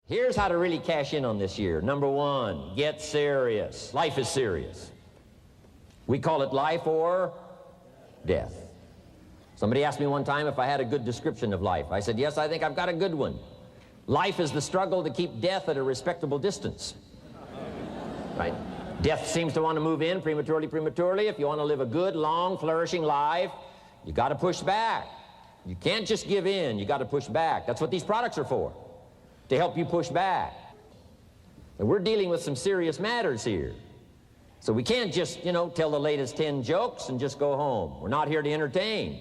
Here's how to really cash in on this year. Number one, get serious. Life is serious. We call it life or death. Somebody asked me one time if I had a good description of life. I said, yes, I think I've got a good one. Life is the struggle to keep death at a respectable distance. Right? Death seems to want to move in prematurely. If you want to live a good, long, flourishing life, you got to push back. You can't just give in. You got to push back. That's what these products are for, to help you push back. And we're dealing with some serious matters here. So we can't just, tell the latest 10 jokes and just go home. We're not here to entertain.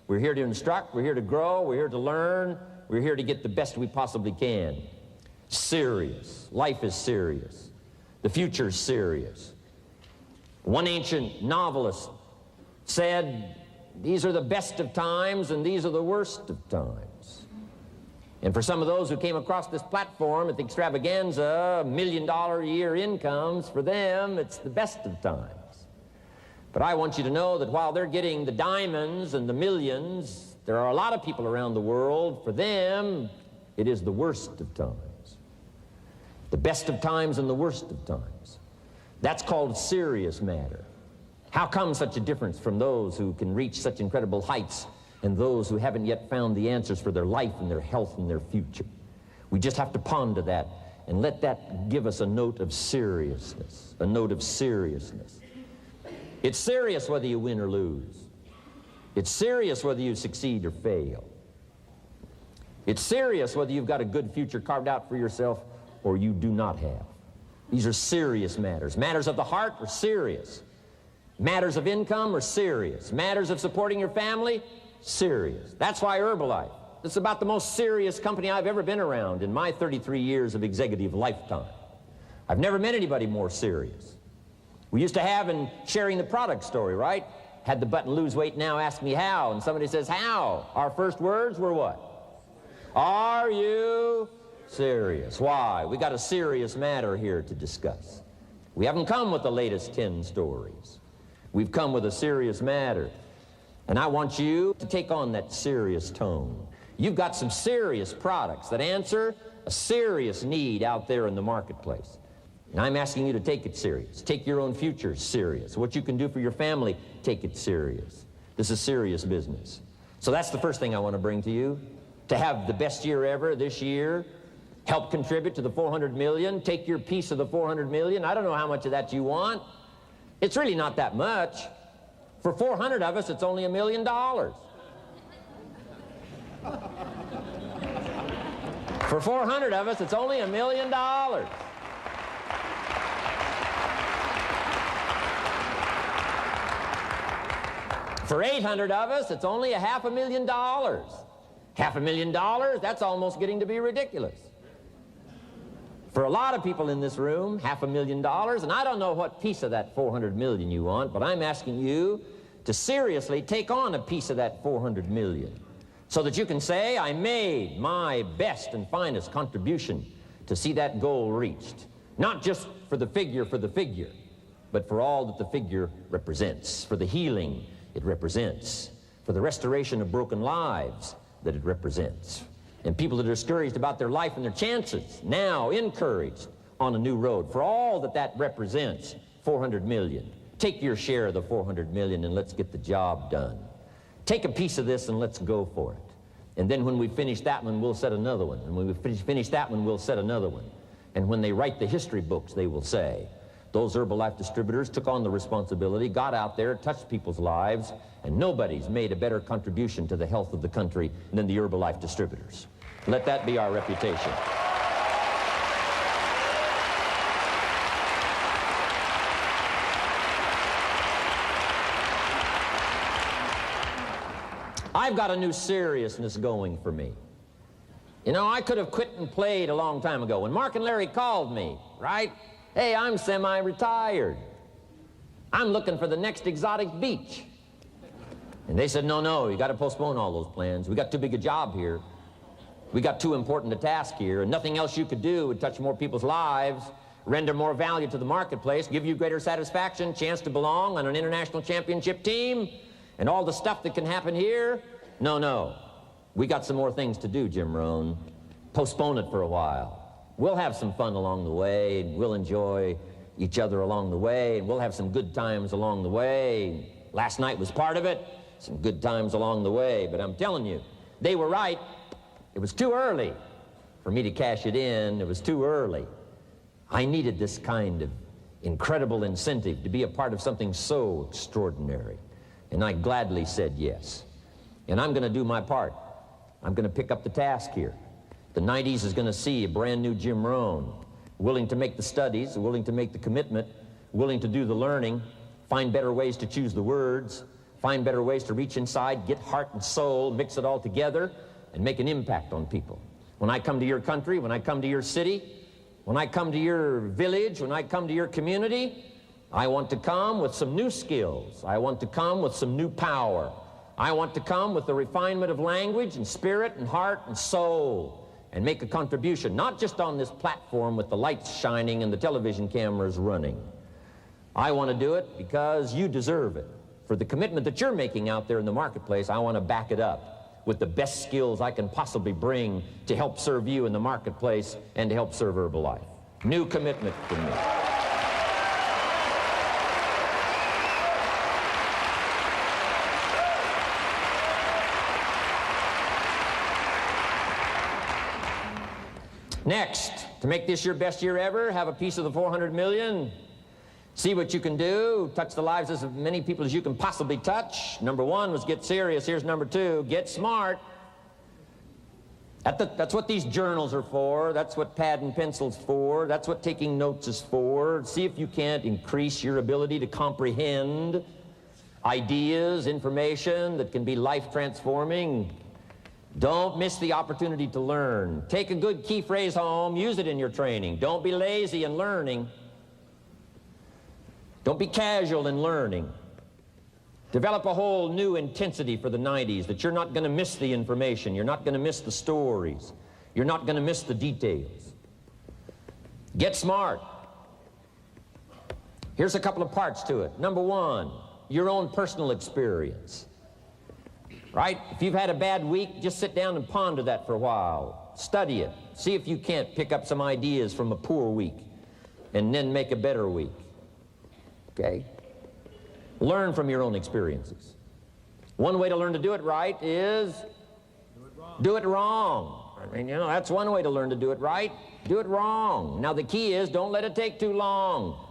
We're here to instruct. We're here to grow. We're here to learn. We're here to get the best we possibly can. Serious. Life is serious. The future's serious. One ancient novelist said, these are the best of times and these are the worst of times. And for some of those who came across this platform at the extravaganza, $1 million a year incomes, for them, it's the best of times. But I want you to know that while they're getting the diamonds and the millions, there are a lot of people around the world, for them, it is the worst of times. The best of times and the worst of times. That's called serious matter. How come such a difference from those who can reach such incredible heights and those who haven't yet found the answers for their life and their health and their future? We just have to ponder that and let that give us a note of seriousness, a note of seriousness. It's serious whether you win or lose. It's serious whether you succeed or fail. It's serious whether you've got a good future carved out for yourself or you do not have. These are serious matters. Matters of the heart are serious. Matters of income are serious. Matters of supporting your family, serious. That's why Herbalife, this is about the most serious company I've ever been around in my 33 years of executive lifetime. I've never met anybody more serious. We used to have in sharing the product story, right? Had the button lose weight now, ask me how. And somebody says, how? Our first words were what? Are you serious? Why? We got a serious matter here to discuss. We haven't come with the latest 10 stories. We've come with a serious matter. And I want you to take on that serious tone. You've got some serious products that answer a serious need out there in the marketplace. And I'm asking you to take it serious. Take your own future serious. What you can do for your family, take it serious. This is serious business. So that's the first thing I want to bring to you. To have the best year ever this year, help contribute to the 400 million, take your piece of the 400 million. I don't know how much of that you want. It's really not that much. For 400 of us, it's only $1 million. For 400 of us, it's only $1 million. For 800 of us, it's only $500,000. $500,000, that's almost getting to be ridiculous. For a lot of people in this room, $500,000, and I don't know what piece of that 400 million you want, but I'm asking you to seriously take on a piece of that 400 million so that you can say, I made my best and finest contribution to see that goal reached. Not just for the figure, but for all that the figure represents, for the healing it represents, for the restoration of broken lives that it represents. And people that are discouraged about their life and their chances, now encouraged on a new road. For all that that represents, 400 million. Take your share of the 400 million and let's get the job done. Take a piece of this and let's go for it. And then when we finish that one, we'll set another one. And when we finish that one, we'll set another one. And when they write the history books, they will say, those Herbalife distributors took on the responsibility, got out there, touched people's lives, and nobody's made a better contribution to the health of the country than the Herbalife distributors. Let that be our reputation. I've got a new seriousness going for me. I could have quit and played a long time ago. When Mark and Larry called me, right? Hey, I'm semi-retired. I'm looking for the next exotic beach. And they said, no, you got to postpone all those plans. We got too big a job here. We got too important a task here, and nothing else you could do would touch more people's lives, render more value to the marketplace, give you greater satisfaction, chance to belong on an international championship team, and all the stuff that can happen here. No. We got some more things to do, Jim Rohn. Postpone it for a while. We'll have some fun along the way, and we'll enjoy each other along the way, and we'll have some good times along the way. Last night was part of it, some good times along the way, but I'm telling you, they were right. It was too early for me to cash it in. It was too early. I needed this kind of incredible incentive to be a part of something so extraordinary, and I gladly said yes. And I'm going to do my part. I'm going to pick up the task here. The 90s is going to see a brand new Jim Rohn, willing to make the studies, willing to make the commitment, willing to do the learning, find better ways to choose the words, find better ways to reach inside, get heart and soul, mix it all together, and make an impact on people. When I come to your country, when I come to your city, when I come to your village, when I come to your community, I want to come with some new skills. I want to come with some new power. I want to come with the refinement of language and spirit and heart and soul and make a contribution, not just on this platform with the lights shining and the television cameras running. I want to do it because you deserve it. For the commitment that you're making out there in the marketplace, I want to back it up with the best skills I can possibly bring to help serve you in the marketplace and to help serve Herbalife. New commitment from me. Next, to make this your best year ever, have a piece of the 400 million. See what you can do. Touch the lives of as many people as you can possibly touch. Number one was get serious. Here's number two, get smart. That's what these journals are for. That's what pad and pencil's for. That's what taking notes is for. See if you can't increase your ability to comprehend ideas, information that can be life-transforming. Don't miss the opportunity to learn. Take a good key phrase home, use it in your training. Don't be lazy in learning. Don't be casual in learning. Develop a whole new intensity for the 90s that you're not going to miss the information, you're not going to miss the stories, you're not going to miss the details. Get smart. Here's a couple of parts to it. Number one, your own personal experience. Right? If you've had a bad week, just sit down and ponder that for a while. Study it. See if you can't pick up some ideas from a poor week and then make a better week. Okay? Learn from your own experiences. One way to learn to do it right is do it wrong. I mean, you know, that's one way to learn to do it right. Do it wrong. Now the key is don't let it take too long.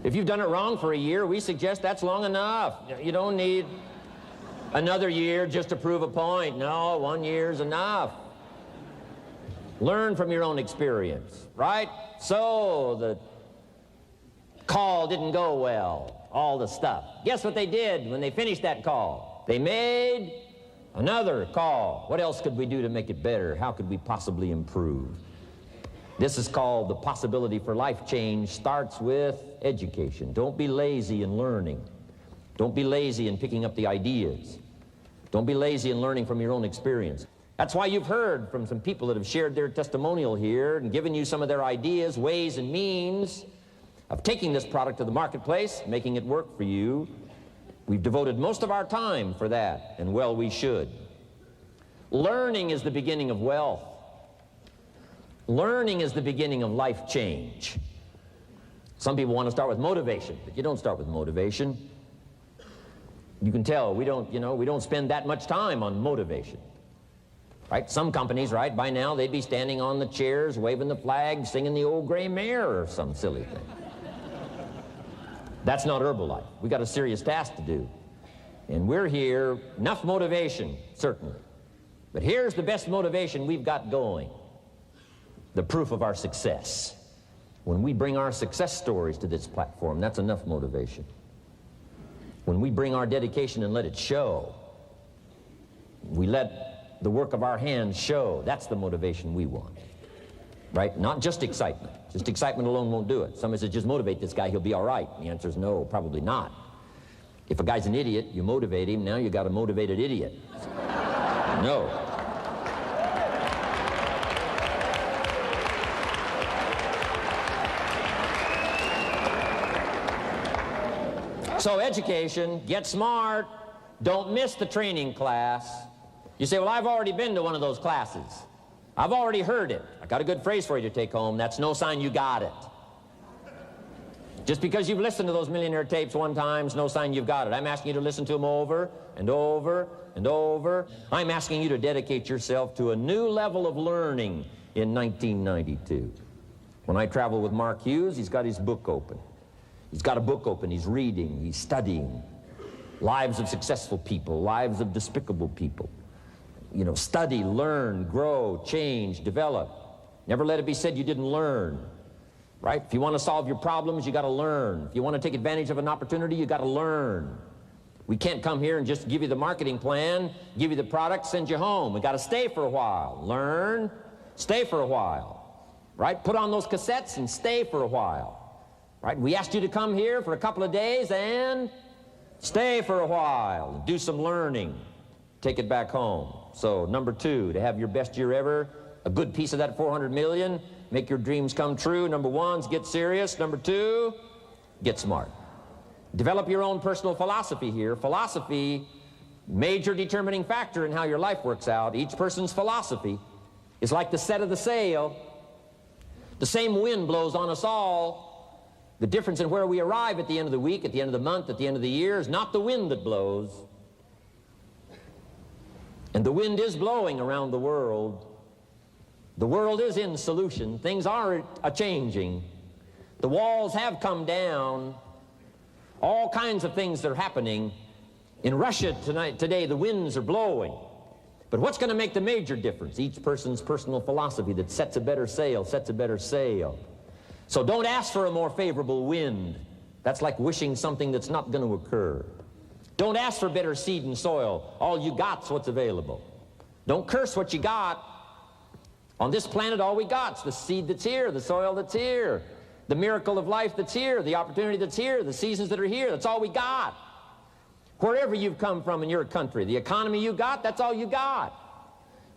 If you've done it wrong for a year, we suggest that's long enough. You don't need another year just to prove a point. No, 1 year's enough. Learn from your own experience, right? So the call didn't go well, all the stuff. Guess what they did when they finished that call? They made another call. What else could we do to make it better? How could we possibly improve? This is called the possibility for life change. Starts with education. Don't be lazy in learning. Don't be lazy in picking up the ideas. Don't be lazy in learning from your own experience. That's why you've heard from some people that have shared their testimonial here and given you some of their ideas, ways, and means of taking this product to the marketplace, making it work for you. We've devoted most of our time for that, and well, we should. Learning is the beginning of wealth. Learning is the beginning of life change. Some people want to start with motivation, but you don't start with motivation. You can tell we don't spend that much time on motivation. Right? Some companies, right, by now they'd be standing on the chairs, waving the flag, singing the old gray mare or some silly thing. That's not Herbalife. We got a serious task to do. And we're here, enough motivation, certainly. But here's the best motivation we've got going. The proof of our success. When we bring our success stories to this platform, that's enough motivation. When we bring our dedication and let it show, we let the work of our hands show, that's the motivation we want. Right? Not just excitement. Just excitement alone won't do it. Somebody says, just motivate this guy, he'll be all right. And the answer is no, probably not. If a guy's an idiot, you motivate him, now you got a motivated idiot. No. So education, get smart, don't miss the training class. You say, well, I've already been to one of those classes. I've already heard it. I got a good phrase for you to take home. That's no sign you got it. Just because you've listened to those millionaire tapes one time is no sign you've got it. I'm asking you to listen to them over and over and over. I'm asking you to dedicate yourself to a new level of learning in 1992. When I travel with Mark Hughes, he's got his book open. He's got a book open. He's reading. He's studying. Lives of successful people, lives of despicable people. You know, study, learn, grow, change, develop. Never let it be said you didn't learn. Right? If you want to solve your problems, you got to learn. If you want to take advantage of an opportunity, you got to learn. We can't come here and just give you the marketing plan, give you the product, send you home. We got to stay for a while. Learn, stay for a while. Right? Put on those cassettes and stay for a while. Right? We asked you to come here for a couple of days and stay for a while. Do some learning. Take it back home. So, number 2, to have your best year ever, a good piece of that 400 million, make your dreams come true. Number 1 is get serious. Number 2, get smart. Develop your own personal philosophy here. Philosophy, major determining factor in how your life works out. Each person's philosophy is like the set of the sail. The same wind blows on us all. The difference in where we arrive at the end of the week, at the end of the month, at the end of the year is not the wind that blows. And the wind is blowing around the world. The world is in solution. Things are a-changing. The walls have come down. All kinds of things that are happening. In Russia today, the winds are blowing. But what's going to make the major difference? Each person's personal philosophy that sets a better sail, sets a better sail. So don't ask for a more favorable wind. That's like wishing something that's not going to occur. Don't ask for better seed and soil. All you got's what's available. Don't curse what you got. On this planet, all we got's the seed that's here, the soil that's here, the miracle of life that's here, the opportunity that's here, the seasons that are here. That's all we got. Wherever you've come from in your country, the economy you got, that's all you got.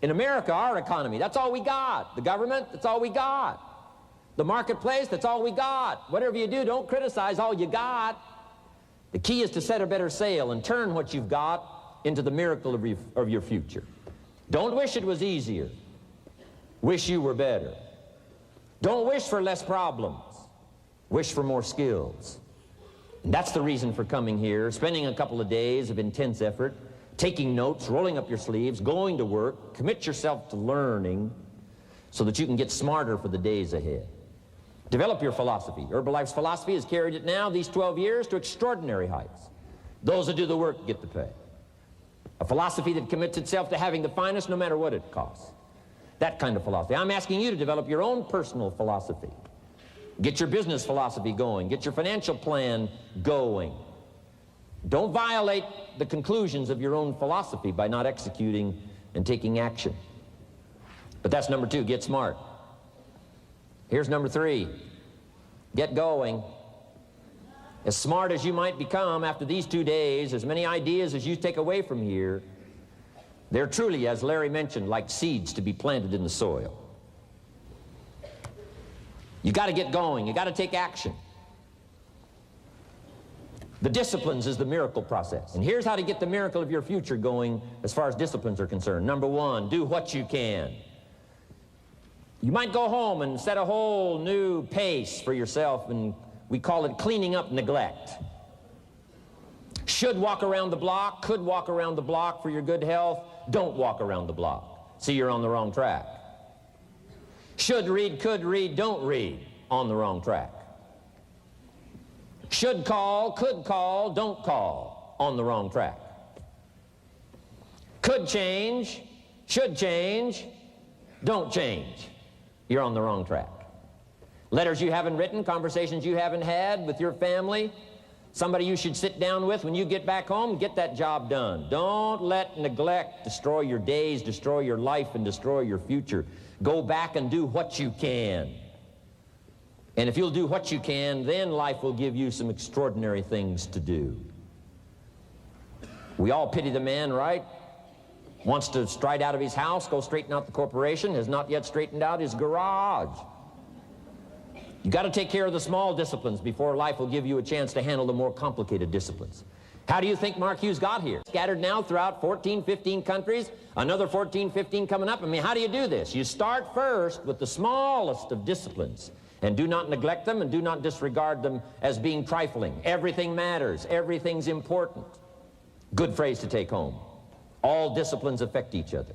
In America, our economy, that's all we got. The government, that's all we got. The marketplace, that's all we got. Whatever you do, don't criticize all you got. The key is to set a better sail and turn what you've got into the miracle of your future. Don't wish it was easier. Wish you were better. Don't wish for less problems. Wish for more skills. And that's the reason for coming here, spending a couple of days of intense effort, taking notes, rolling up your sleeves, going to work, commit yourself to learning so that you can get smarter for the days ahead. Develop your philosophy. Herbalife's philosophy has carried it now, these 12 years, to extraordinary heights. Those that do the work get the pay. A philosophy that commits itself to having the finest no matter what it costs. That kind of philosophy. I'm asking you to develop your own personal philosophy. Get your business philosophy going. Get your financial plan going. Don't violate the conclusions of your own philosophy by not executing and taking action. But that's number 2, get smart. Here's number 3, get going. As smart as you might become after these 2 days, as many ideas as you take away from here, they're truly, as Larry mentioned, like seeds to be planted in the soil. You got to get going. You got to take action. The disciplines is the miracle process. And here's how to get the miracle of your future going as far as disciplines are concerned. Number 1, do what you can. You might go home and set a whole new pace for yourself, and we call it cleaning up neglect. Should walk around the block, could walk around the block for your good health. Don't walk around the block. See, you're on the wrong track. Should read, could read, don't read. On the wrong track. Should call, could call, don't call. On the wrong track. Could change, should change, don't change. You're on the wrong track. Letters you haven't written, conversations you haven't had with your family, somebody you should sit down with when you get back home, get that job done. Don't let neglect destroy your days, destroy your life, and destroy your future. Go back and do what you can. And if you'll do what you can, then life will give you some extraordinary things to do. We all pity the man, right? Wants to stride out of his house, go straighten out the corporation, has not yet straightened out his garage. You got to take care of the small disciplines before life will give you a chance to handle the more complicated disciplines. How do you think Mark Hughes got here? Scattered now throughout 14, 15 countries, another 14, 15 coming up. I mean, how do you do this? You start first with the smallest of disciplines, and do not neglect them and do not disregard them as being trifling. Everything matters. Everything's important. Good phrase to take home. All disciplines affect each other.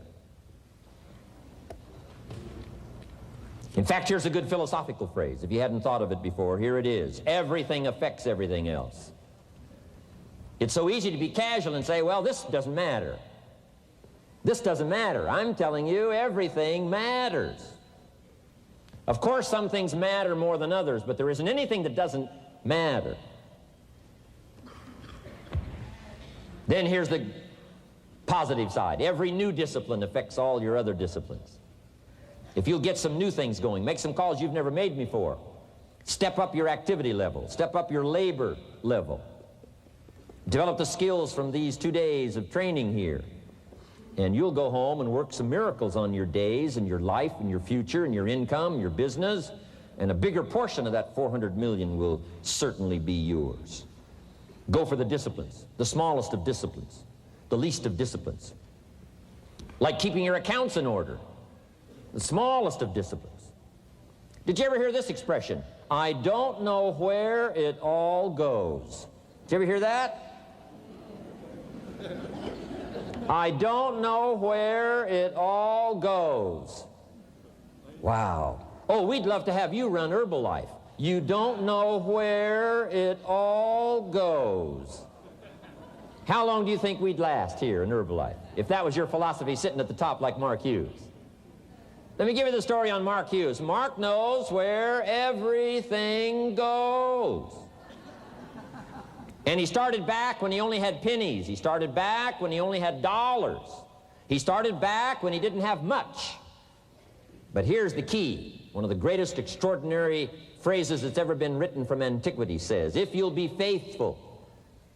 In fact, here's a good philosophical phrase. If you hadn't thought of it before, here it is. Everything affects everything else. It's so easy to be casual and say, well, this doesn't matter. This doesn't matter. I'm telling you, everything matters. Of course, some things matter more than others, but there isn't anything that doesn't matter. Then here's the positive side. Every new discipline affects all your other disciplines. If you'll get some new things going, make some calls you've never made before, step up your activity level, step up your labor level, develop the skills from these 2 days of training here, and you'll go home and work some miracles on your days and your life and your future and your income, your business, and a bigger portion of that 400 million will certainly be yours. Go for the disciplines, the smallest of disciplines, the least of disciplines. Like keeping your accounts in order, the smallest of disciplines. Did you ever hear this expression? I don't know where it all goes. Did you ever hear that? I don't know where it all goes. Wow. Oh, we'd love to have you run Herbalife. You don't know where it all goes. How long do you think we'd last here in Herbalife if that was your philosophy sitting at the top like Mark Hughes? Let me give you the story on Mark Hughes. Mark knows where everything goes. And he started back when he only had pennies. He started back when he only had dollars. He started back when he didn't have much. But here's the key. One of the greatest extraordinary phrases that's ever been written from antiquity says, if you'll be faithful,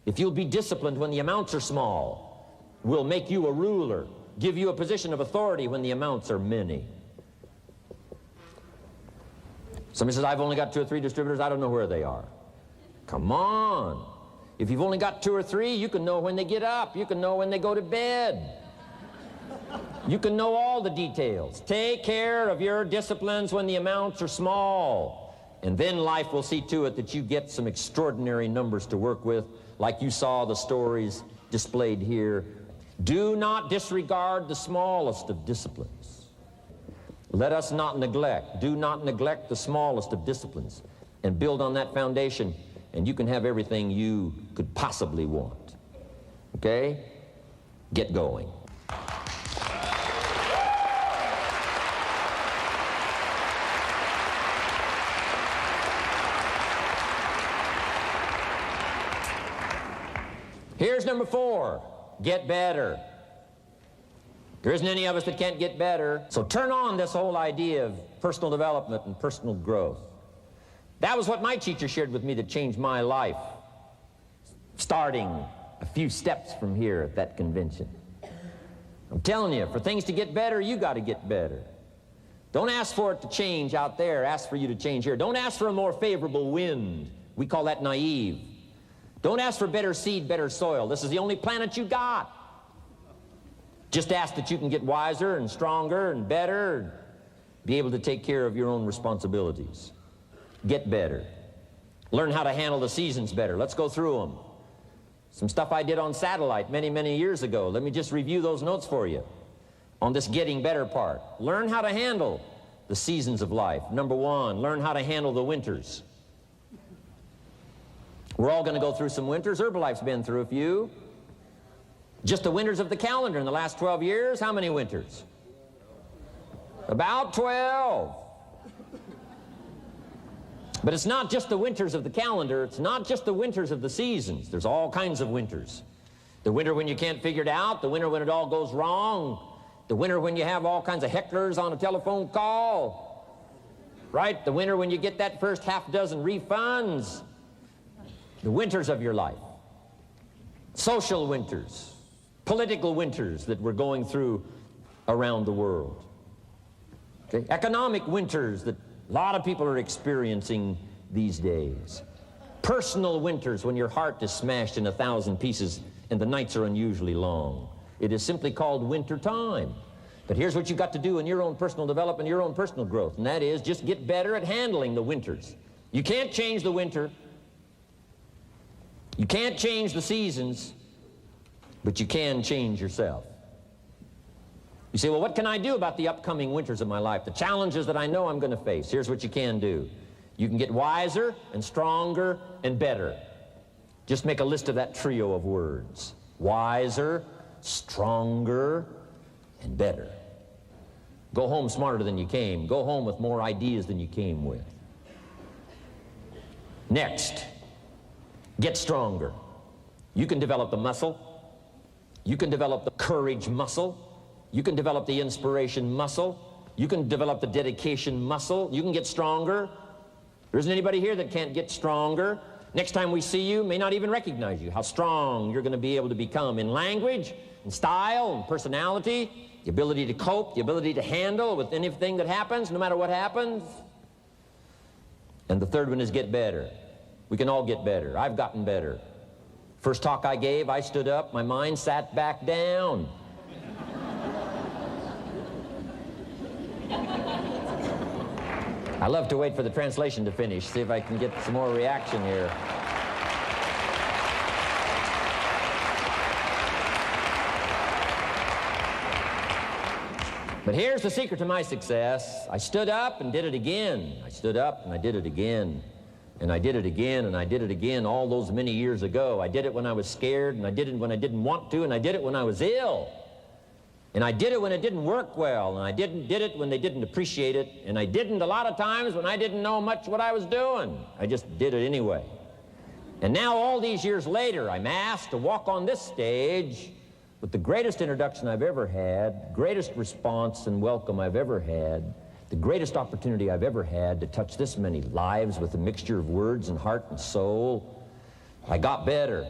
if you'll be disciplined when the amounts are small, we'll make you a ruler, give you a position of authority when the amounts are many. Somebody says, I've only got 2 or 3 distributors, I don't know where they are. Come on. If you've only got 2 or 3, you can know when they get up. You can know when they go to bed. You can know all the details. Take care of your disciplines when the amounts are small. And then life will see to it that you get some extraordinary numbers to work with, like you saw the stories displayed here. Do not disregard the smallest of disciplines. Let us not neglect. Do not neglect the smallest of disciplines. And build on that foundation, and you can have everything you could possibly want. Okay? Get going. Here's number 4. Get better. There isn't any of us that can't get better. So turn on this whole idea of personal development and personal growth. That was what my teacher shared with me that changed my life, starting a few steps from here at that convention. I'm telling you, for things to get better, you got to get better. Don't ask for it to change out there. Ask for you to change here. Don't ask for a more favorable wind. We call that naive. Don't ask for better seed, better soil. This is the only planet you got. Just ask that you can get wiser and stronger and better and be able to take care of your own responsibilities. Get better. Learn how to handle the seasons better. Let's go through them. Some stuff I did on satellite many, many years ago. Let me just review those notes for you on this getting better part. Learn how to handle the seasons of life. Number 1, learn how to handle the winters. We're all going to go through some winters. Herbalife's been through a few. Just the winters of the calendar in the last 12 years, how many winters? About 12. But it's not just the winters of the calendar. It's not just the winters of the seasons. There's all kinds of winters. The winter when you can't figure it out. The winter when it all goes wrong. The winter when you have all kinds of hecklers on a telephone call. Right? The winter when you get that first half dozen refunds. The winters of your life. Social winters. Political winters that we're going through around the world. Okay? Economic winters that a lot of people are experiencing these days. Personal winters when your heart is smashed in 1,000 pieces and the nights are unusually long. It is simply called winter time. But here's what you've got to do in your own personal development, your own personal growth, and that is just get better at handling the winters. You can't change the winter. You can't change the seasons, but you can change yourself. You say, well, what can I do about the upcoming winters of my life, the challenges that I know I'm going to face? Here's what you can do. You can get wiser and stronger and better. Just make a list of that trio of words. Wiser, stronger, and better. Go home smarter than you came. Go home with more ideas than you came with. Next, get stronger. You can develop the muscle. You can develop the courage muscle. You can develop the inspiration muscle. You can develop the dedication muscle. You can get stronger. There isn't anybody here that can't get stronger. Next time we see you, may not even recognize you, how strong you're going to be able to become in language, in style, and personality, the ability to cope, the ability to handle with anything that happens, no matter what happens. And the third one is get better. We can all get better. I've gotten better. First talk I gave, I stood up, my mind sat back down. I love to wait for the translation to finish, see if I can get some more reaction here. But here's the secret to my success. I stood up and did it again. I stood up and I did it again. And I did it again and I did it again all those many years ago. I did it when I was scared, and I did it when I didn't want to, and I did it when I was ill. And I did it when it didn't work well, and I did it when they didn't appreciate it, and I didn't a lot of times when I didn't know much what I was doing. I just did it anyway. And now all these years later, I'm asked to walk on this stage with the greatest introduction I've ever had, greatest response and welcome I've ever had, the greatest opportunity I've ever had to touch this many lives with a mixture of words and heart and soul. I got better.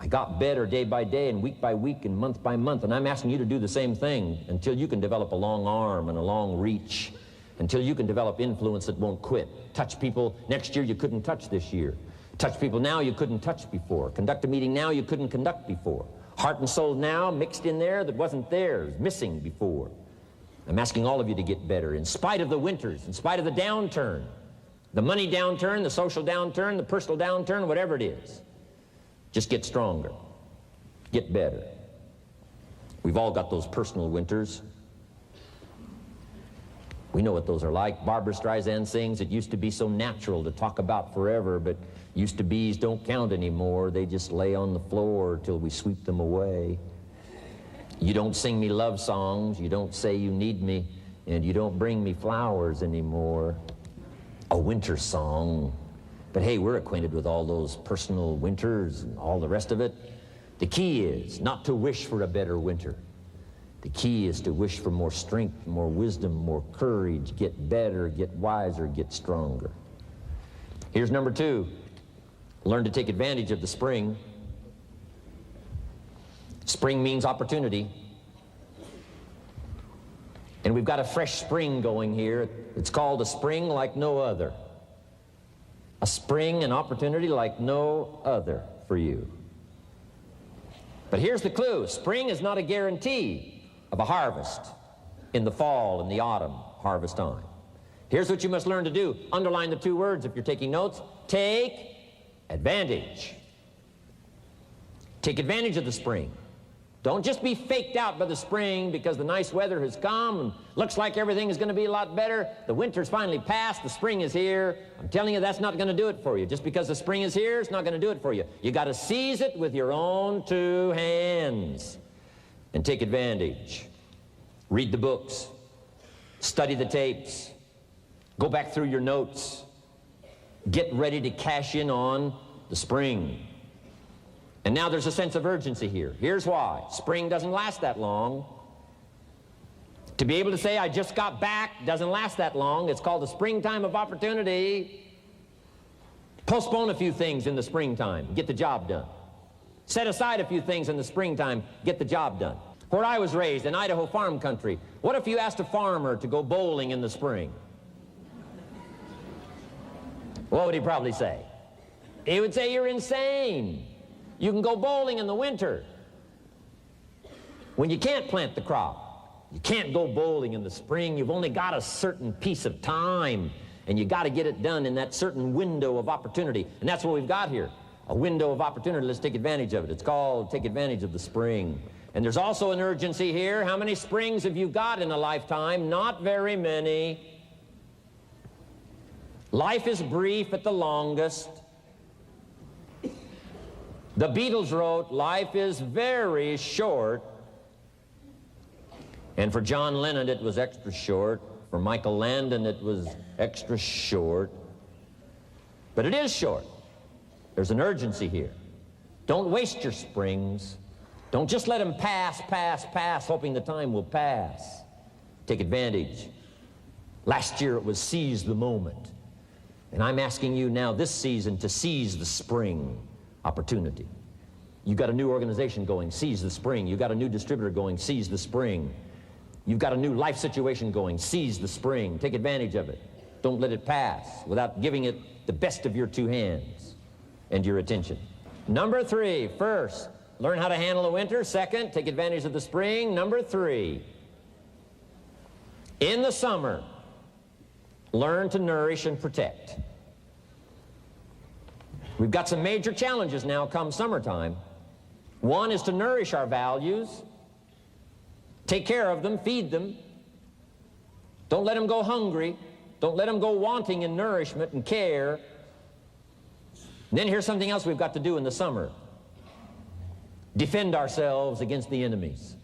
I got better day by day and week by week and month by month, and I'm asking you to do the same thing until you can develop a long arm and a long reach, until you can develop influence that won't quit. Touch people next year you couldn't touch this year. Touch people now you couldn't touch before. Conduct a meeting now you couldn't conduct before. Heart and soul now mixed in there that wasn't theirs, missing before. I'm asking all of you to get better in spite of the winters, in spite of the downturn, the money downturn, the social downturn, the personal downturn, whatever it is. Just get stronger. Get better. We've all got those personal winters. We know what those are like. Barbra Streisand sings, it used to be so natural to talk about forever, but used to be's don't count anymore. They just lay on the floor till we sweep them away. You don't sing me love songs, you don't say you need me, and you don't bring me flowers anymore. A winter song. But hey, we're acquainted with all those personal winters and all the rest of it. The key is not to wish for a better winter. The key is to wish for more strength, more wisdom, more courage, get better, get wiser, get stronger. Here's number 2. Learn to take advantage of the spring. Spring means opportunity. And we've got a fresh spring going here. It's called a spring like no other. A spring, an opportunity like no other for you. But here's the clue. Spring is not a guarantee of a harvest in the fall and the autumn harvest time. Here's what you must learn to do. Underline the 2 words if you're taking notes. Take advantage. Take advantage of the spring. Don't just be faked out by the spring because the nice weather has come and looks like everything is going to be a lot better. The winter's finally passed, the spring is here. I'm telling you, that's not going to do it for you. Just because the spring is here, it's not going to do it for you. You got to seize it with your own 2 hands and take advantage. Read the books. Study the tapes. Go back through your notes. Get ready to cash in on the spring. And now there's a sense of urgency here. Here's why. Spring doesn't last that long. To be able to say, I just got back, doesn't last that long. It's called the springtime of opportunity. Postpone a few things in the springtime. Get the job done. Set aside a few things in the springtime. Get the job done. Where I was raised, in Idaho farm country, what if you asked a farmer to go bowling in the spring? What would he probably say? He would say you're insane. You can go bowling in the winter when you can't plant the crop. You can't go bowling in the spring. You've only got a certain piece of time, and you got to get it done in that certain window of opportunity. And that's what we've got here, a window of opportunity. Let's take advantage of it. It's called take advantage of the spring. And there's also an urgency here. How many springs have you got in a lifetime? Not very many. Life is brief at the longest. The Beatles wrote, life is very short. And for John Lennon, it was extra short. For Michael Landon, it was extra short. But it is short. There's an urgency here. Don't waste your springs. Don't just let them pass, hoping the time will pass. Take advantage. Last year, it was seize the moment. And I'm asking you now this season to seize the spring opportunity. You've got a new organization going, seize the spring. You've got a new distributor going, seize the spring. You've got a new life situation going, seize the spring. Take advantage of it. Don't let it pass without giving it the best of your two hands and your attention. Number 3, first, learn how to handle the winter. Second, take advantage of the spring. Number 3, in the summer, learn to nourish and protect. We've got some major challenges now come summertime. One is to nourish our values. Take care of them, feed them. Don't let them go hungry. Don't let them go wanting in nourishment and care. And then here's something else we've got to do in the summer. Defend ourselves against the enemies.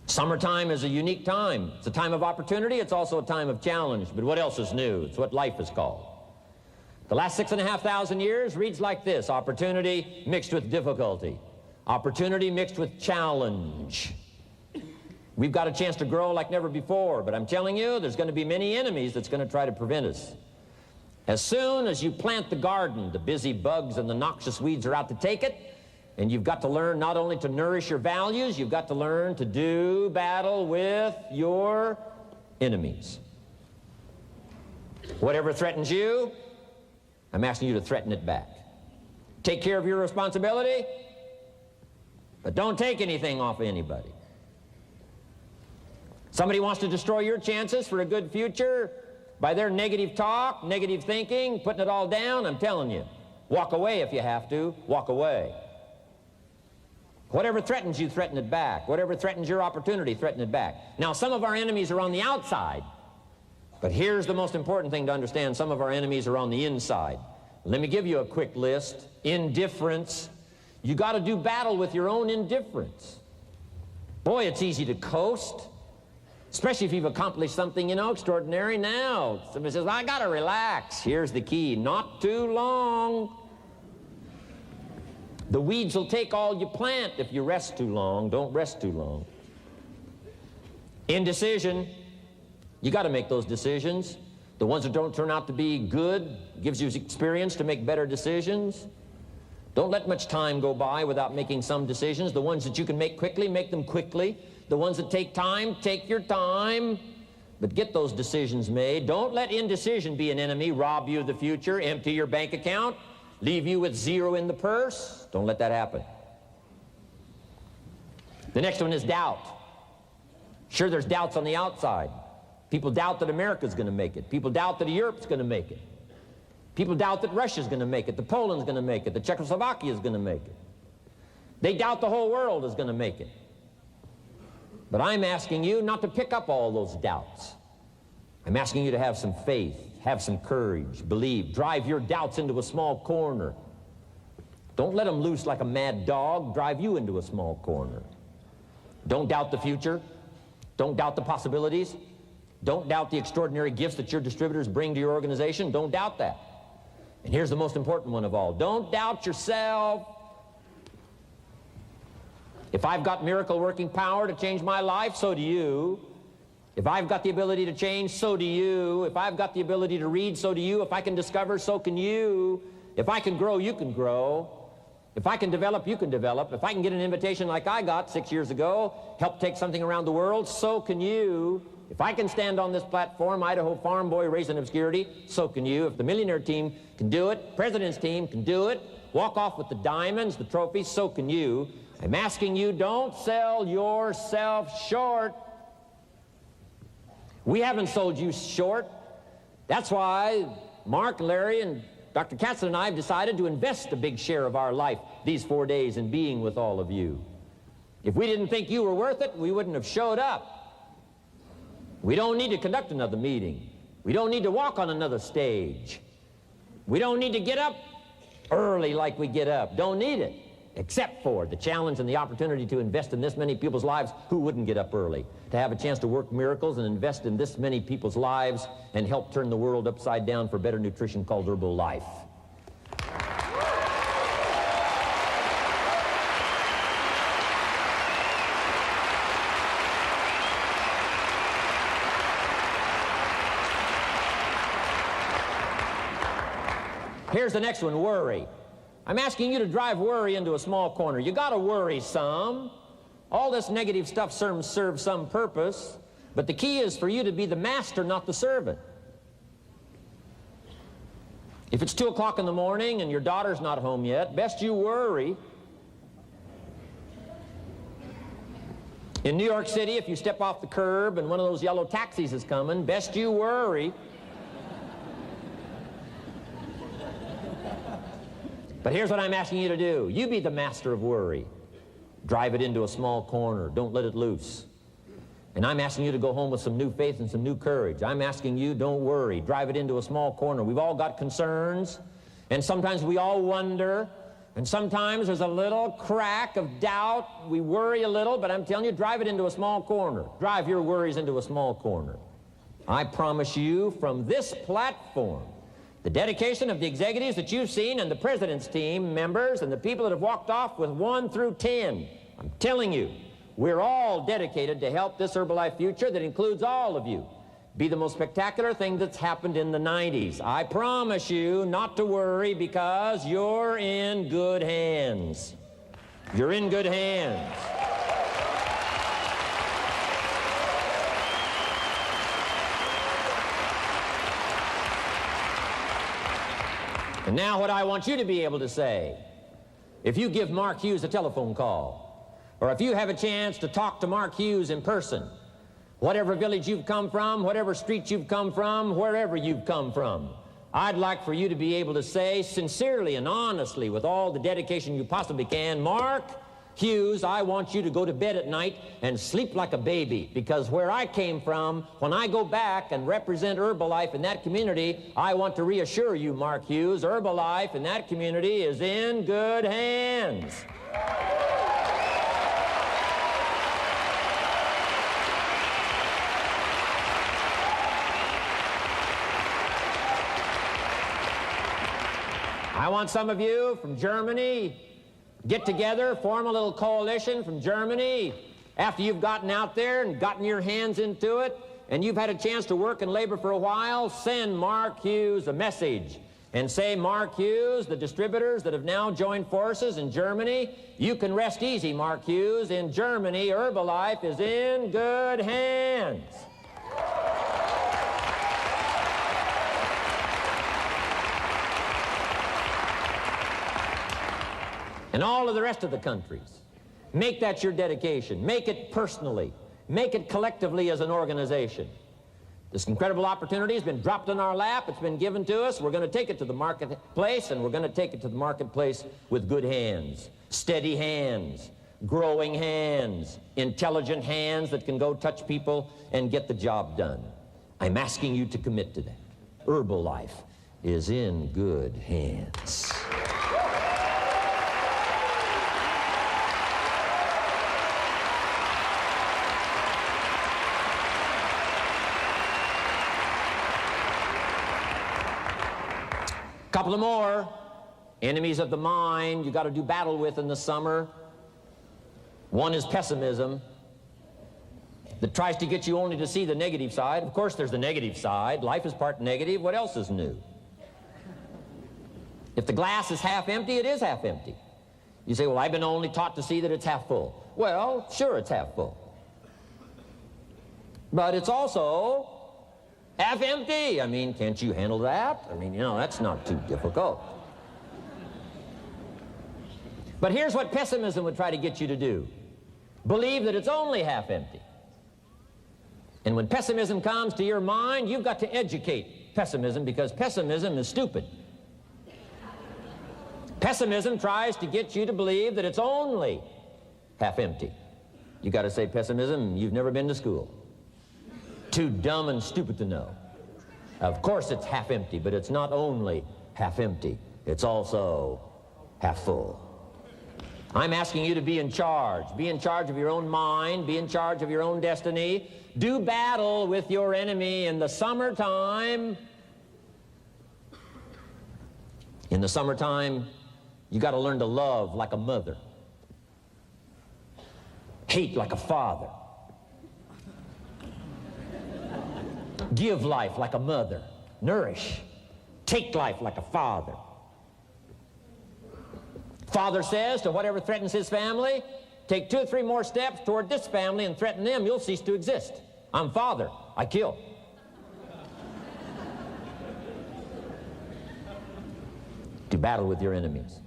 Summertime is a unique time. It's a time of opportunity. It's also a time of challenge. But what else is new? It's what life is called. The last 6,500 years reads like this: opportunity mixed with difficulty. Opportunity mixed with challenge. We've got a chance to grow like never before, but I'm telling you, there's going to be many enemies that's going to try to prevent us. As soon as you plant the garden, the busy bugs and the noxious weeds are out to take it, and you've got to learn not only to nourish your values, you've got to learn to do battle with your enemies. Whatever threatens you, I'm asking you to threaten it back. Take care of your responsibility, but don't take anything off of anybody. Somebody wants to destroy your chances for a good future by their negative talk, negative thinking, putting it all down. I'm telling you, walk away if you have to. Walk away. Whatever threatens you, threaten it back. Whatever threatens your opportunity, threaten it back. Now, some of our enemies are on the outside, but here's the most important thing to understand. Some of our enemies are on the inside. Let me give you a quick list. Indifference. You got to do battle with your own indifference. Boy, it's easy to coast, especially if you've accomplished something, extraordinary. Now, somebody says, well, I got to relax. Here's the key: not too long. The weeds will take all you plant if you rest too long. Don't rest too long. Indecision. You got to make those decisions. The ones that don't turn out to be good gives you experience to make better decisions. Don't let much time go by without making some decisions. The ones that you can make quickly, make them quickly. The ones that take time, take your time. But get those decisions made. Don't let indecision be an enemy, rob you of the future, empty your bank account, leave you with zero in the purse. Don't let that happen. The next one is doubt. Sure, there's doubts on the outside. People doubt that America's going to make it. People doubt that Europe's going to make it. People doubt that Russia's going to make it, that Poland's going to make it, that Czechoslovakia is going to make it. They doubt the whole world is going to make it. But I'm asking you not to pick up all those doubts. I'm asking you to have some faith, have some courage, believe, drive your doubts into a small corner. Don't let them loose like a mad dog, drive you into a small corner. Don't doubt the future. Don't doubt the possibilities. Don't doubt the extraordinary gifts that your distributors bring to your organization. Don't doubt that. And here's the most important one of all. Don't doubt yourself. If I've got miracle working power to change my life, so do you. If I've got the ability to change, so do you. If I've got the ability to read, so do you. If I can discover, so can you. If I can grow, you can grow. If I can develop, you can develop. If I can get an invitation like I got 6 years ago, help take something around the world, so can you. If I can stand on this platform, Idaho farm boy raised in obscurity, so can you. If the millionaire team can do it, president's team can do it, walk off with the diamonds, the trophies, so can you. I'm asking you, don't sell yourself short. We haven't sold you short. That's why Mark, Larry, and Dr. Katzen and I have decided to invest a big share of our life these 4 days in being with all of you. If we didn't think you were worth it, we wouldn't have showed up. We don't need to conduct another meeting. We don't need to walk on another stage. We don't need to get up early like we get up. Don't need it, except for the challenge and the opportunity to invest in this many people's lives who wouldn't get up early, to have a chance to work miracles and invest in this many people's lives and help turn the world upside down for better nutrition called Herbalife. Here's the next one, worry. I'm asking you to drive worry into a small corner. You got to worry some. All this negative stuff serves some purpose, but the key is for you to be the master, not the servant. If it's 2 o'clock in the morning and your daughter's not home yet, best you worry. In New York City, if you step off the curb and one of those yellow taxis is coming, best you worry. But here's what I'm asking you to do. You be the master of worry. Drive it into a small corner. Don't let it loose. And I'm asking you to go home with some new faith and some new courage. I'm asking you, don't worry. Drive it into a small corner. We've all got concerns, and sometimes we all wonder, and sometimes there's a little crack of doubt. We worry a little, but I'm telling you, drive it into a small corner. Drive your worries into a small corner. I promise you from this platform, the dedication of the executives that you've seen and the president's team members and the people that have walked off with 1 through 10, I'm telling you, we're all dedicated to help this Herbalife future that includes all of you be the most spectacular thing that's happened in the 90s. I promise you not to worry because you're in good hands. You're in good hands. And now what I want you to be able to say, if you give Mark Hughes a telephone call, or if you have a chance to talk to Mark Hughes in person, whatever village you've come from, whatever street you've come from, wherever you've come from, I'd like for you to be able to say sincerely and honestly with all the dedication you possibly can, Mark Hughes, I want you to go to bed at night and sleep like a baby, because where I came from, when I go back and represent Herbalife in that community, I want to reassure you, Mark Hughes, Herbalife in that community is in good hands. I want some of you from Germany get together, form a little coalition from Germany. After you've gotten out there and gotten your hands into it, and you've had a chance to work and labor for a while, send Mark Hughes a message and say, Mark Hughes, the distributors that have now joined forces in Germany, you can rest easy, Mark Hughes. In Germany, Herbalife is in good hands. And all of the rest of the countries, make that your dedication. Make it personally. Make it collectively as an organization. This incredible opportunity has been dropped in our lap. It's been given to us. We're going to take it to the marketplace, and we're going to take it to the marketplace with good hands, steady hands, growing hands, intelligent hands that can go touch people and get the job done. I'm asking you to commit to that. Herbalife is in good hands. Couple of more enemies of the mind you got to do battle with in the summer. One is pessimism that tries to get you only to see the negative side. Of course, there's the negative side. Life is part negative. What else is new? If the glass is half empty, it is half empty. You say, well, I've been only taught to see that it's half full. Well, sure, it's half full. But it's also half empty. I mean, can't you handle that? I mean, you know, that's not too difficult. But here's what pessimism would try to get you to do. Believe that it's only half empty. And when pessimism comes to your mind, you've got to educate pessimism, because pessimism is stupid. Pessimism tries to get you to believe that it's only half empty. You got to say, pessimism, you've never been to school. Too dumb and stupid to know. Of course it's half empty, but it's not only half empty. It's also half full. I'm asking you to be in charge. Be in charge of your own mind. Be in charge of your own destiny. Do battle with your enemy in the summertime. In the summertime, you got to learn to love like a mother. Hate like a father. Give life like a mother. Nourish. Take life like a father. Father says to whatever threatens his family, take 2 or 3 more steps toward this family and threaten them, you'll cease to exist. I'm father. I kill. Do battle with your enemies.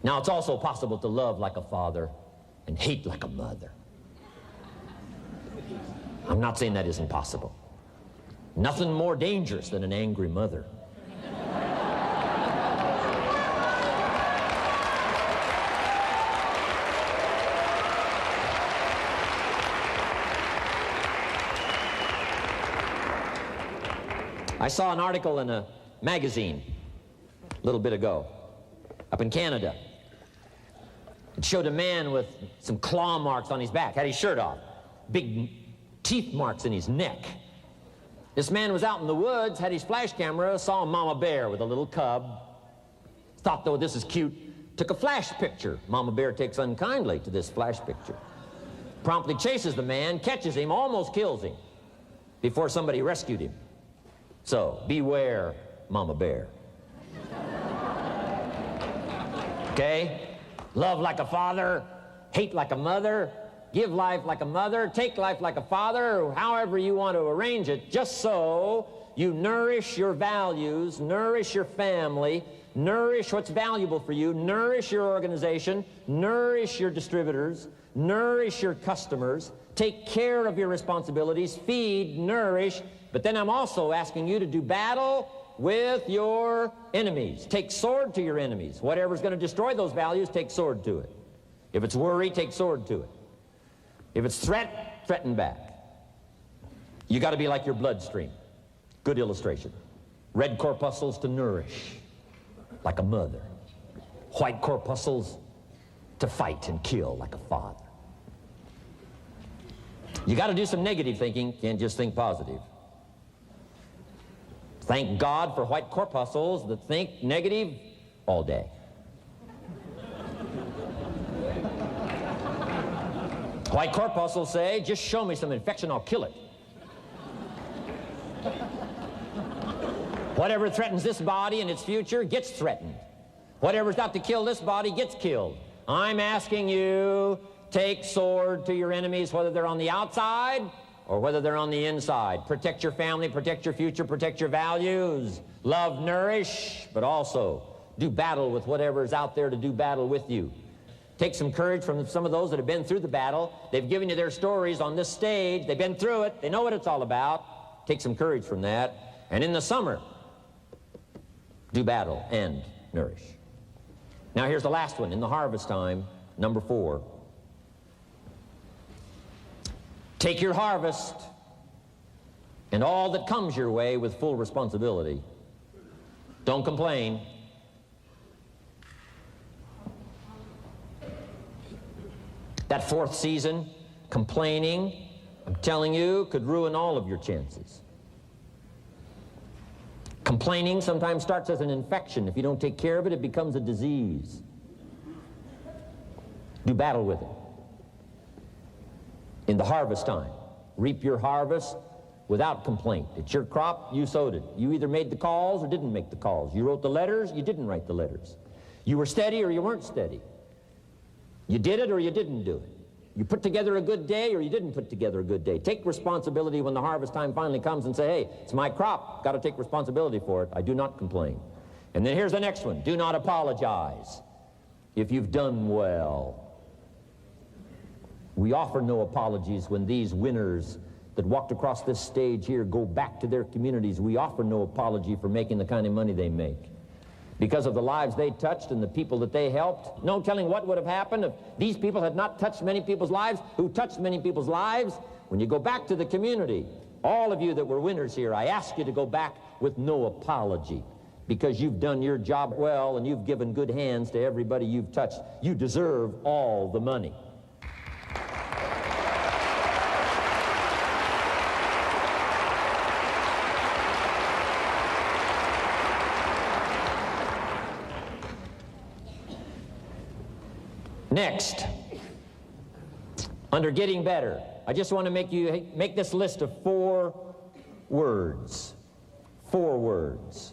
Now, it's also possible to love like a father and hate like a mother. I'm not saying that isn't possible. Nothing more dangerous than an angry mother. I saw an article in a magazine a little bit ago up in Canada. It showed a man with some claw marks on his back, had his shirt off, big teeth marks in his neck. This man was out in the woods, had his flash camera, saw a mama bear with a little cub, thought, though, this is cute, took a flash picture. Mama bear takes unkindly to this flash picture. Promptly chases the man, catches him, almost kills him before somebody rescued him. So, beware, mama bear. Okay? Love like a father, hate like a mother, give life like a mother, take life like a father, however you want to arrange it, just so you nourish your values, nourish your family, nourish what's valuable for you, nourish your organization, nourish your distributors, nourish your customers, take care of your responsibilities, feed, nourish, but then I'm also asking you to do battle with your enemies. Take sword to your enemies. Whatever's going to destroy those values, take sword to it. If it's worry, take sword to it. If it's threat, threaten back. You got to be like your bloodstream. Good illustration. Red corpuscles to nourish, like a mother. White corpuscles to fight and kill, like a father. You got to do some negative thinking, can't just think positive. Thank God for white corpuscles that think negative all day. White corpuscles say, just show me some infection, I'll kill it. Whatever threatens this body and its future gets threatened. Whatever's out to kill this body gets killed. I'm asking you, take sword to your enemies, whether they're on the outside or whether they're on the inside. Protect your family, protect your future, protect your values. Love, nourish, but also do battle with whatever's out there to do battle with you. Take some courage from some of those that have been through the battle. They've given you their stories on this stage. They've been through it. They know what it's all about. Take some courage from that. And in the summer, do battle and nourish. Now here's the last one. In the harvest time, number 4. Take your harvest and all that comes your way with full responsibility. Don't complain. That 4th season, complaining, I'm telling you, could ruin all of your chances. Complaining sometimes starts as an infection. If you don't take care of it, it becomes a disease. Do battle with it. In the harvest time, reap your harvest without complaint. It's your crop, you sowed it. You either made the calls or didn't make the calls. You wrote the letters, you didn't write the letters. You were steady or you weren't steady. You did it or you didn't do it. You put together a good day or you didn't put together a good day. Take responsibility when the harvest time finally comes and say, hey, it's my crop. Got to take responsibility for it. I do not complain. And then here's the next one. Do not apologize if you've done well. We offer no apologies when these winners that walked across this stage here go back to their communities. We offer no apology for making the kind of money they make. Because of the lives they touched and the people that they helped. No telling what would have happened if these people had not touched many people's lives, who touched many people's lives. When you go back to the community, all of you that were winners here, I ask you to go back with no apology. Because you've done your job well and you've given good hands to everybody you've touched. You deserve all the money. Next, under getting better, I just want to make this list of 4 words. 4 words.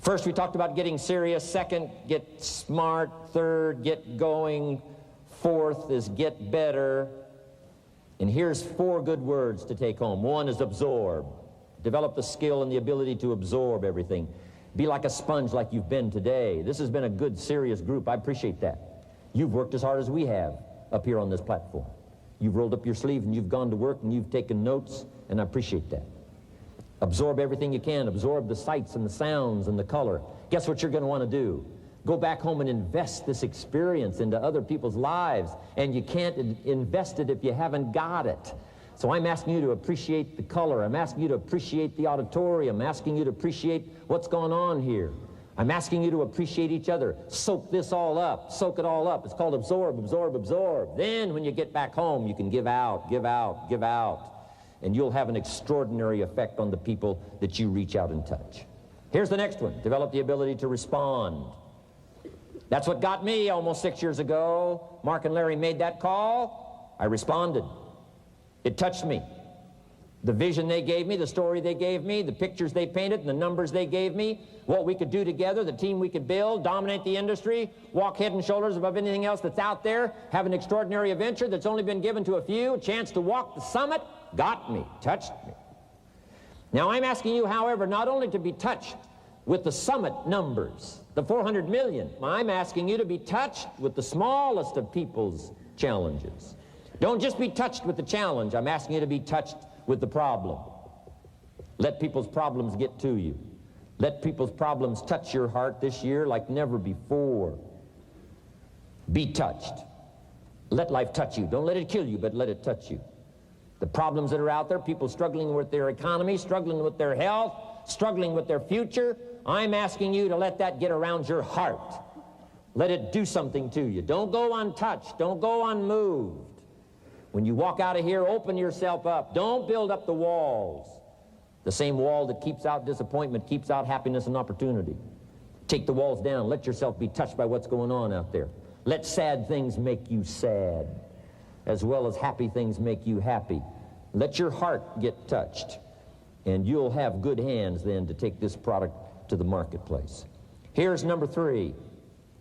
First, we talked about getting serious. Second, get smart. Third, get going. Fourth is get better. And here's 4 good words to take home. 1 is absorb. Develop the skill and the ability to absorb everything. Be like a sponge like you've been today. This has been a good, serious group. I appreciate that. You've worked as hard as we have up here on this platform. You've rolled up your sleeve and you've gone to work and you've taken notes, and I appreciate that. Absorb everything you can. Absorb the sights and the sounds and the color. Guess what you're going to want to do? Go back home and invest this experience into other people's lives, and you can't invest it if you haven't got it. So I'm asking you to appreciate the color. I'm asking you to appreciate the auditorium. I'm asking you to appreciate what's going on here. I'm asking you to appreciate each other. Soak this all up. Soak it all up. It's called absorb, absorb, absorb. Then when you get back home, you can give out, give out, give out. And you'll have an extraordinary effect on the people that you reach out and touch. Here's the next one. Develop the ability to respond. That's what got me almost 6 years ago. Mark and Larry made that call. I responded. It touched me. The vision they gave me, the story they gave me, the pictures they painted, and the numbers they gave me, what we could do together, the team we could build, dominate the industry, walk head and shoulders above anything else that's out there, have an extraordinary adventure that's only been given to a few, a chance to walk the summit, got me, touched me. Now I'm asking you, however, not only to be touched with the summit numbers, the 400 million, I'm asking you to be touched with the smallest of people's challenges. Don't just be touched with the challenge. I'm asking you to be touched with the problem. Let people's problems get to you. Let people's problems touch your heart this year like never before. Be touched. Let life touch you. Don't let it kill you, but let it touch you. The problems that are out there, people struggling with their economy, struggling with their health, struggling with their future, I'm asking you to let that get around your heart. Let it do something to you. Don't go untouched. Don't go unmoved. When you walk out of here, open yourself up. Don't build up the walls. The same wall that keeps out disappointment keeps out happiness and opportunity. Take the walls down. Let yourself be touched by what's going on out there. Let sad things make you sad, as well as happy things make you happy. Let your heart get touched, and you'll have good hands then to take this product to the marketplace. Here's number 3.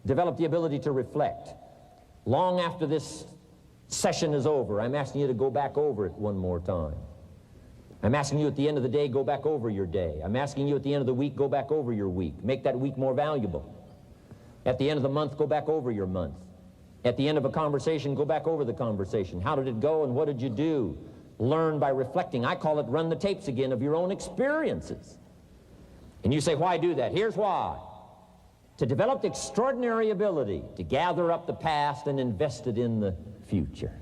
Develop the ability to reflect. Long after this session is over, I'm asking you to go back over it one more time. I'm asking you at the end of the day, go back over your day. I'm asking you at the end of the week, go back over your week. Make that week more valuable. At the end of the month, go back over your month. At the end of a conversation, go back over the conversation. How did it go and what did you do? Learn by reflecting. I call it run the tapes again of your own experiences. And you say, why do that? Here's why. To develop the extraordinary ability to gather up the past and invest it in the future.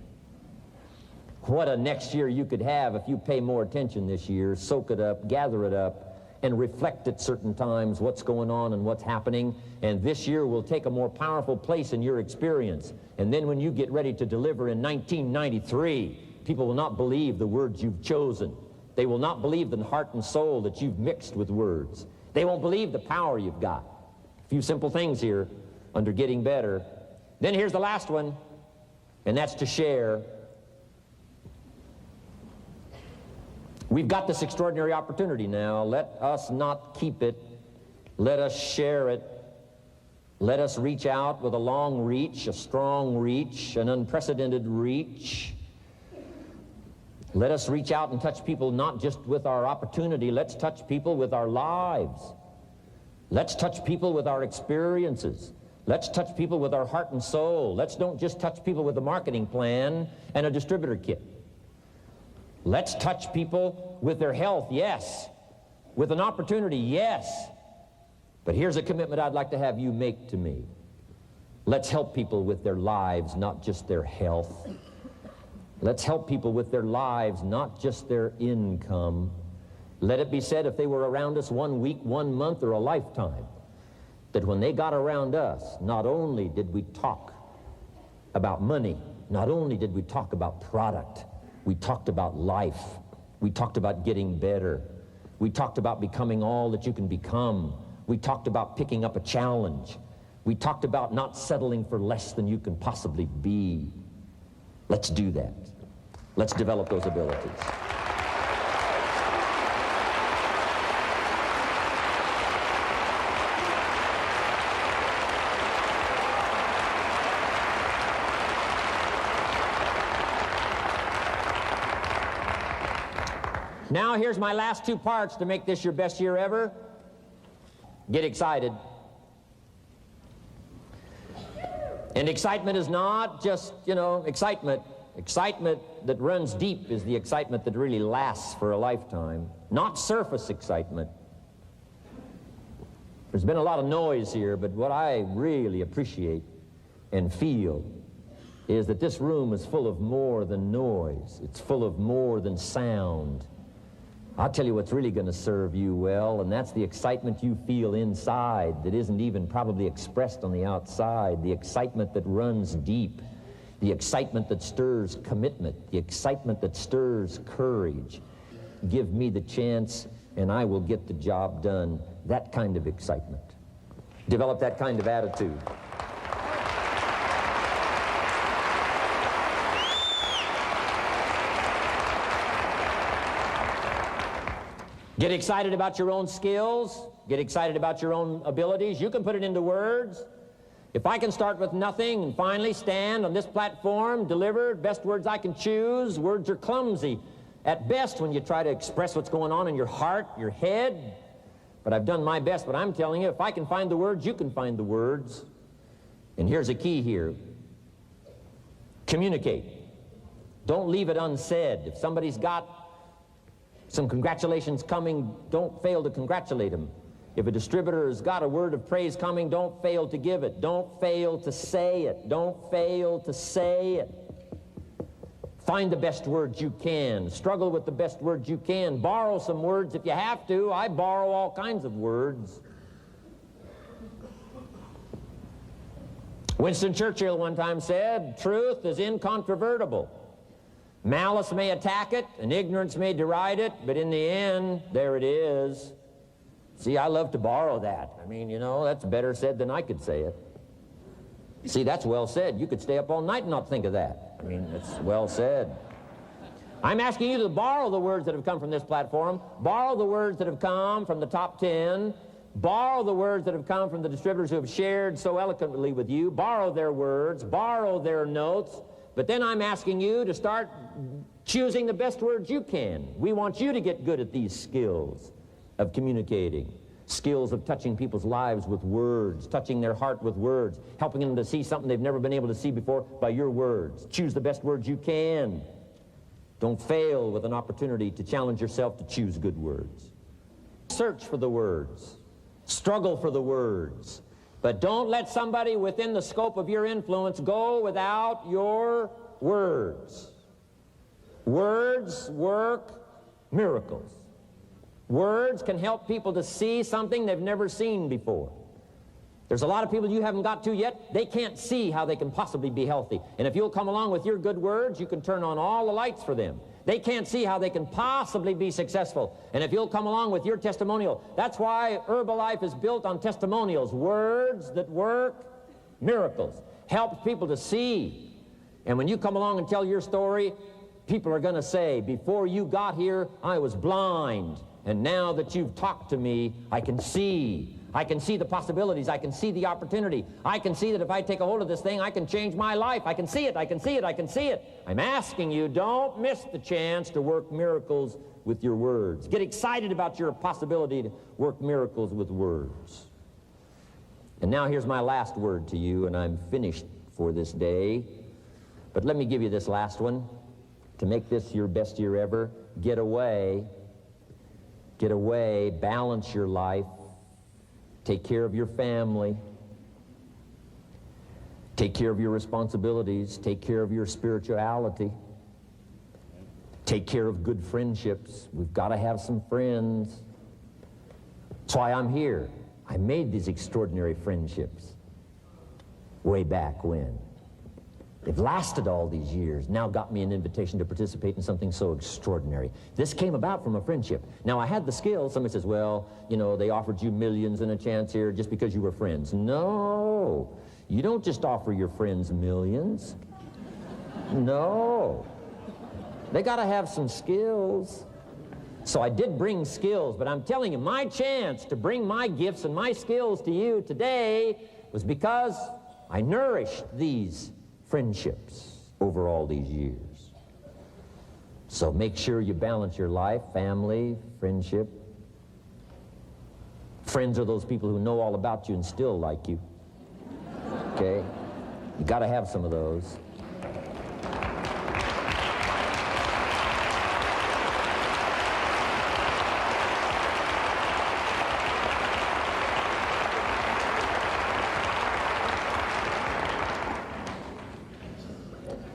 What a next year you could have if you pay more attention this year, soak it up, gather it up, and reflect at certain times what's going on and what's happening. And this year will take a more powerful place in your experience. And then when you get ready to deliver in 1993, people will not believe the words you've chosen. They will not believe the heart and soul that you've mixed with words. They won't believe the power you've got. A few simple things here under getting better. Then here's the last one, and that's to share. We've got this extraordinary opportunity now. Let us not keep it. Let us share it. Let us reach out with a long reach, a strong reach, an unprecedented reach. Let us reach out and touch people not just with our opportunity. Let's touch people with our lives. Let's touch people with our experiences. Let's touch people with our heart and soul. Let's don't just touch people with a marketing plan and a distributor kit. Let's touch people with their health, yes. With an opportunity, yes. But here's a commitment I'd like to have you make to me. Let's help people with their lives, not just their health. Let's help people with their lives, not just their income. Let it be said, if they were around us 1 week, 1 month, or a lifetime, that when they got around us, not only did we talk about money, not only did we talk about product, we talked about life. We talked about getting better. We talked about becoming all that you can become. We talked about picking up a challenge. We talked about not settling for less than you can possibly be. Let's do that. Let's develop those abilities. Now here's my last 2 parts to make this your best year ever. Get excited. And excitement is not just, excitement. Excitement that runs deep is the excitement that really lasts for a lifetime. Not surface excitement. There's been a lot of noise here, but what I really appreciate and feel is that this room is full of more than noise. It's full of more than sound. I'll tell you what's really going to serve you well, and that's the excitement you feel inside that isn't even probably expressed on the outside, the excitement that runs deep, the excitement that stirs commitment, the excitement that stirs courage. Give me the chance, and I will get the job done. That kind of excitement. Develop that kind of attitude. Get excited about your own skills. Get excited about your own abilities. You can put it into words. If I can start with nothing and finally stand on this platform, deliver best words I can choose, words are clumsy at best when you try to express what's going on in your heart, your head. But I've done my best. But I'm telling you, if I can find the words, you can find the words. And here's a key here. Communicate. Don't leave it unsaid. If somebody's got some congratulations coming, don't fail to congratulate them. If a distributor has got a word of praise coming, don't fail to give it. Don't fail to say it. Don't fail to say it. Find the best words you can. Struggle with the best words you can. Borrow some words if you have to. I borrow all kinds of words. Winston Churchill one time said, "Truth is incontrovertible. Malice may attack it, and ignorance may deride it, but in the end, there it is." See, I love to borrow that. I mean, that's better said than I could say it. See, that's well said. You could stay up all night and not think of that. I mean, it's well said. I'm asking you to borrow the words that have come from this platform, borrow the words that have come from the top 10, borrow the words that have come from the distributors who have shared so eloquently with you, borrow their words, borrow their notes. But then I'm asking you to start choosing the best words you can. We want you to get good at these skills of communicating, skills of touching people's lives with words, touching their heart with words, helping them to see something they've never been able to see before by your words. Choose the best words you can. Don't fail with an opportunity to challenge yourself to choose good words. Search for the words. Struggle for the words. But don't let somebody within the scope of your influence go without your words. Words work miracles. Words can help people to see something they've never seen before. There's a lot of people you haven't got to yet. They can't see how they can possibly be healthy. And if you'll come along with your good words, you can turn on all the lights for them. They can't see how they can possibly be successful. And if you'll come along with your testimonial, that's why Herbalife is built on testimonials. Words that work miracles. Helps people to see. And when you come along and tell your story, people are going to say, before you got here, I was blind. And now that you've talked to me, I can see. I can see the possibilities. I can see the opportunity. I can see that if I take a hold of this thing, I can change my life. I can see it. I can see it. I can see it. I'm asking you, don't miss the chance to work miracles with your words. Get excited about your possibility to work miracles with words. And now here's my last word to you, and I'm finished for this day. But let me give you this last one. To make this your best year ever, get away, balance your life, take care of your family, take care of your responsibilities, take care of your spirituality, take care of good friendships. We've got to have some friends. That's why I'm here. I made these extraordinary friendships way back when. They've lasted all these years, now got me an invitation to participate in something so extraordinary. This came about from a friendship. Now, I had the skills. Somebody says, well, you know, they offered you millions and a chance here just because you were friends. No, you don't just offer your friends millions. No. They got to have some skills. So I did bring skills, but I'm telling you, my chance to bring my gifts and my skills to you today was because I nourished these friendships over all these years. So make sure you balance your life, family, friendship. Friends are those people who know all about you and still like you. Okay? You got to have some of those.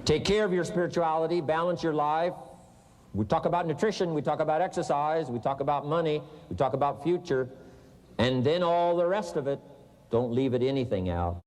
Take care of your spirituality, balance your life. We talk about nutrition, we talk about exercise, we talk about money, we talk about future, and then all the rest of it. Don't leave anything out.